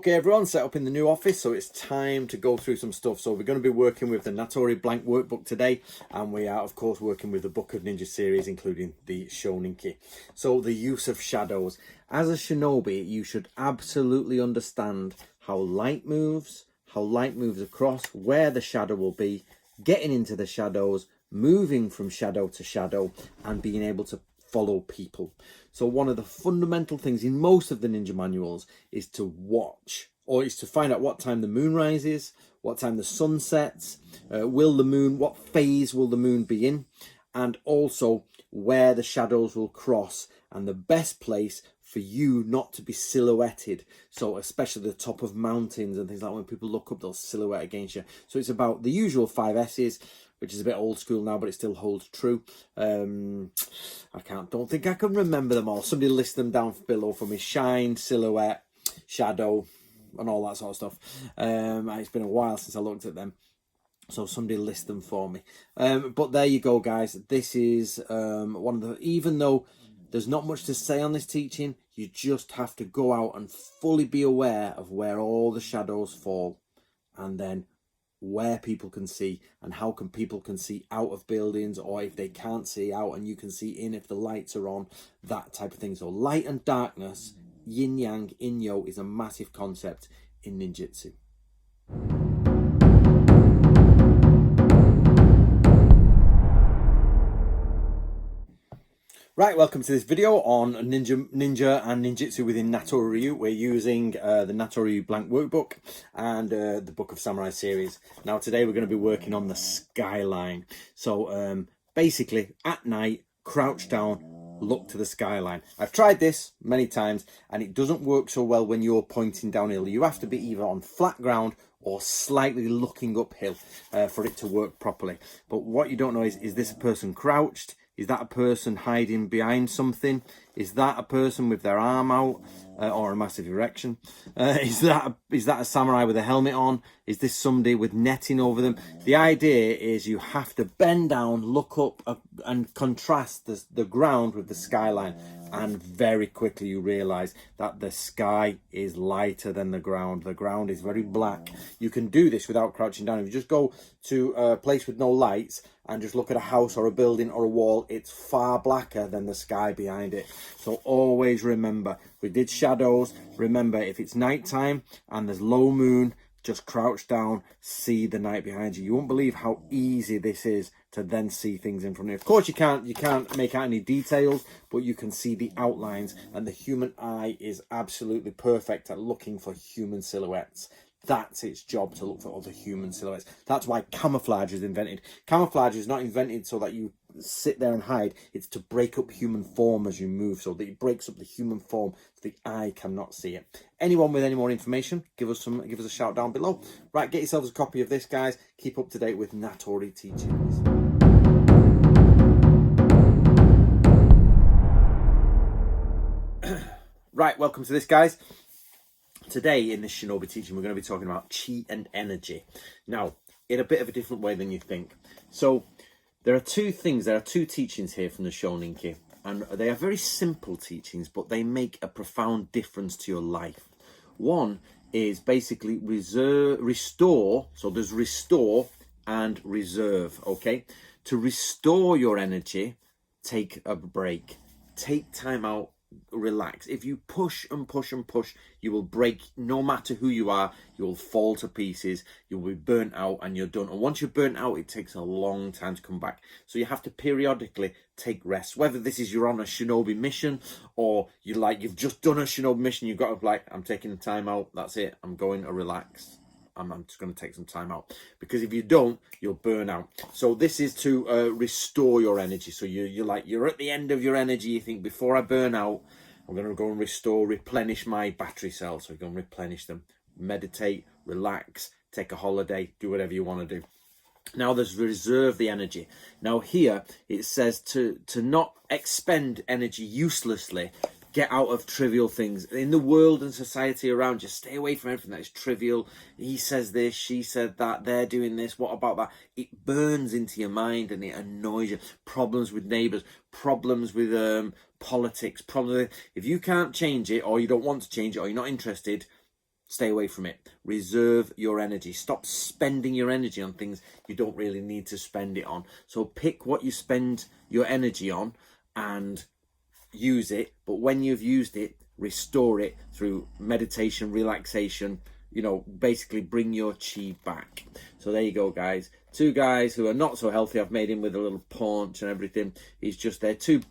Okay everyone, set up in the new office, so it's time to go through some stuff. So we're going to be working with the Natori blank workbook today, and we are of course working with the Book of Ninja series, including the Shoninki. So the use of shadows. As a shinobi, you should absolutely understand how light moves across, where the shadow will be, getting into the shadows, moving from shadow to shadow, and being able to follow people. So one of the fundamental things in most of the ninja manuals is to watch, or is to find out what time the moon rises, what time the sun sets, what phase will the moon be in, and also where the shadows will cross, and the best place for you not to be silhouetted. So especially the top of mountains and things like that, when people look up, they'll silhouette against you. So it's about the usual 5 S's, which is a bit old school now, but it still holds true. Don't think I can remember them all. Somebody list them down below for me. Shine, silhouette, shadow, and all that sort of stuff. It's been a while since I looked at them, so somebody list them for me. But there you go, guys. This is one of the, even though there's not much to say on this teaching, you just have to go out and fully be aware of where all the shadows fall, and then where people can see, and how people can see out of buildings, or if they can't see out and you can see in if the lights are on, that type of thing. So light and darkness, yin yang, yin yo, is a massive concept in ninjutsu. Right, welcome to this video on ninja and ninjutsu within Natori. We're using the Natori blank workbook and the Book of Samurai series. Now today we're going to be working on the skyline. So basically at night, crouch down, look to the skyline. I've tried this many times and it doesn't work so well when you're pointing downhill. You have to be either on flat ground or slightly looking uphill for it to work properly. But what you don't know is this a person crouched? Is that a person hiding behind something? Is that a person with their arm out or a massive erection? Is that a samurai with a helmet on? Is this somebody with netting over them? The idea is you have to bend down, look up and contrast the ground with the skyline. And very quickly you realise that the sky is lighter than the ground. The ground is very black. You can do this without crouching down. If you just go to a place with no lights and just look at a house or a building or a wall, it's far blacker than the sky behind it. So always remember, we did shadows. Remember, if it's nighttime and there's low moon, just crouch down, see the night behind you. You won't believe how easy this is to then see things in front of you. Of course, you can't make out any details, but you can see the outlines, and the human eye is absolutely perfect at looking for human silhouettes. That's its job, to look for other human silhouettes. That's why camouflage is invented. Camouflage is not invented so that you sit there and hide. It's to break up human form as you move, so that it breaks up the human form so the eye cannot see it. Anyone with any more information, give us a shout down below. Right, get yourselves a copy of this, guys. Keep up to date with Natori teachings. Right, welcome to this, guys. Today in this Shinobi teaching, we're going to be talking about chi and energy. Now, in a bit of a different way than you think. So, there are two teachings here from the Shoninki, and they are very simple teachings, but they make a profound difference to your life. One is basically restore. So there's restore and reserve, okay? To restore your energy, take a break. Take time out. Relax. If you push and push and push, you will break. No matter who you are, you will fall to pieces. You'll be burnt out and you're done. And once you're burnt out, it takes a long time to come back. So you have to periodically take rest. Whether this is you're on a shinobi mission, or you've just done a shinobi mission, you've got to I'm taking the time out. That's it. I'm going to relax. I'm just going to take some time out, because if you don't, you'll burn out. So this is to restore your energy. So you're at the end of your energy. You think, before I burn out, I'm going to go and replenish my battery cells. So you go and replenish them. Meditate, relax, take a holiday, do whatever you want to do. Now there's reserve the energy. Now here it says to not expend energy uselessly. Get out of trivial things. In the world and society around you, stay away from everything that is trivial. He says this, she said that, they're doing this, what about that? It burns into your mind and it annoys you. Problems with neighbours, problems with politics, problems. If you can't change it, or you don't want to change it, or you're not interested, Stay away from it. Reserve your energy. Stop spending your energy on things you don't really need to spend it on. So pick what you spend your energy on and use it. But when you've used it, restore it through meditation, relaxation, you know, basically bring your chi back. So there you go, guys. Two guys who are not so healthy. I've made him with a little paunch and everything. He's just there, too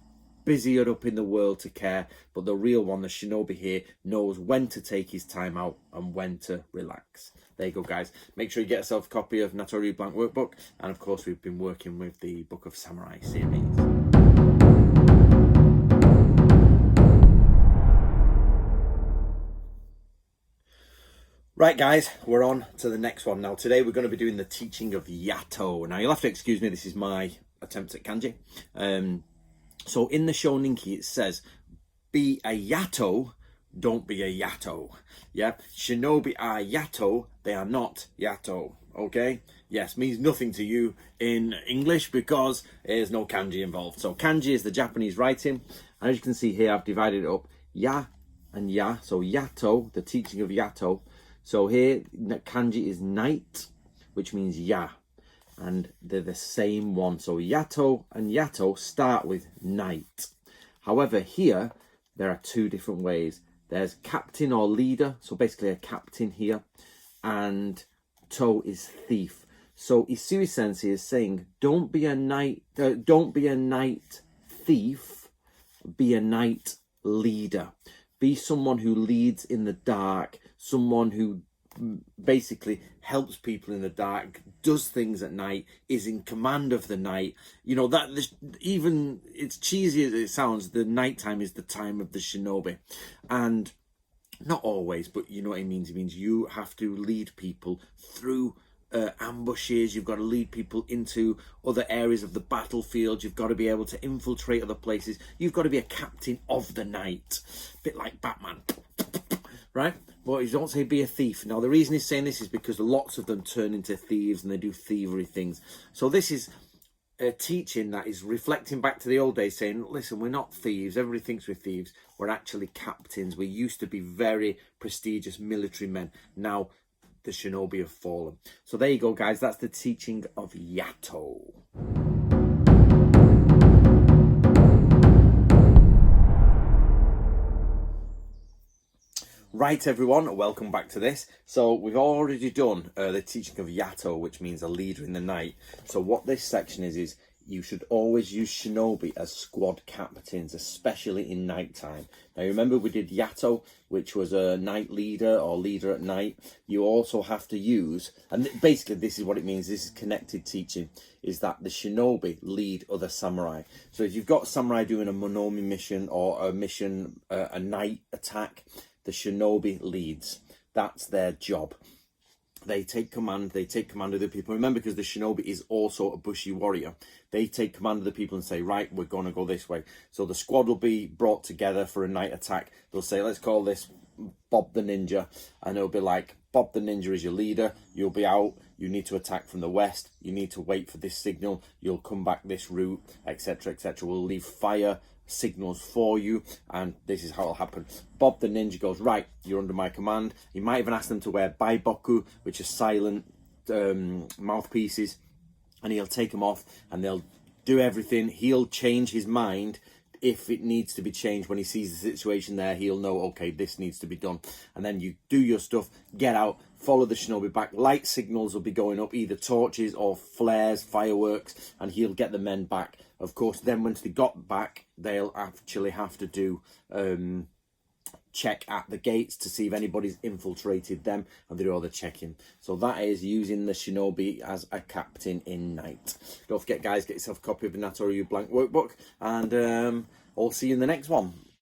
busy up in the world to care. But the real one, the Shinobi here, knows when to take his time out and when to relax. There you go, guys. Make sure you get yourself a copy of Natori Blank Workbook. And of course, we've been working with the Book of Samurai series. Right, guys, we're on to the next one. Now, today we're going to be doing the teaching of Yato. Now, you'll have to excuse me, this is my attempt at kanji. So in the Shoninki, it says, be a Yato, don't be a Yato. Yeah, Shinobi are Yato, they are not Yato. Okay? Yes, means nothing to you in English because there's no kanji involved. So kanji is the Japanese writing. And as you can see here, I've divided it up. Ya and ya. So Yato, the teaching of Yato. So here, kanji is night, which means ya. And they're the same one. So Yato and Yato start with night. However, here, there are two different ways. There's captain or leader. So basically a captain here. And to is thief. So Isui Sensei is saying, don't be a night thief, be a night leader. Be someone who leads in the dark, someone who basically helps people in the dark, does things at night, is in command of the night. You know, that even it's cheesy as it sounds, the nighttime is the time of the Shinobi. And not always, but you know what it means. It means you have to lead people through ambushes. You've got to lead people into other areas of the battlefield. You've got to be able to infiltrate other places. You've got to be a captain of the night, a bit like Batman, right? But you don't say be a thief. Now, the reason he's saying this is because lots of them turn into thieves and they do thievery things. So this is a teaching that is reflecting back to the old days, saying, listen, we're not thieves. Everybody thinks we're thieves. We're actually captains. We used to be very prestigious military men. Now, the Shinobi have fallen. So there you go, guys. That's the teaching of Yato. Right, everyone, welcome back to this. So we've already done the teaching of Yato, which means a leader in the night. So what this section is you should always use Shinobi as squad captains, especially in nighttime. Now, remember we did Yato, which was a night leader or leader at night. You also have to use, and basically this is what it means, this is connected teaching, is that the Shinobi lead other samurai. So if you've got samurai doing a Monomi mission or a mission, a night attack, the Shinobi leads. That's their job. They take command of the people. Remember, because the Shinobi is also a Bushi warrior, they take command of the people and say, right, we're going to go this way. So the squad will be brought together for a night attack. They'll say, let's call this Bob the Ninja. And it'll be like, Bob the Ninja is your leader. You'll be out. You need to attack from the west. You need to wait for this signal. You'll come back this route, etc., etc. We'll leave fire signals for you, and this is how it'll happen. Bob the Ninja goes, right, you're under my command. He might even ask them to wear baiboku, which are silent mouthpieces, and he'll take them off and they'll do everything. He'll change his mind if it needs to be changed. When he sees the situation there, he'll know, okay, this needs to be done. And then you do your stuff, get out, follow the Shinobi back. Light signals will be going up, either torches or flares, fireworks, and he'll get the men back. Of course, then once they got back, they'll actually have to do check at the gates to see if anybody's infiltrated them, and they do all the checking. So that is using the Shinobi as a captain in night. Don't forget, guys, get yourself a copy of the Natori Blank Workbook, and I'll see you in the next one.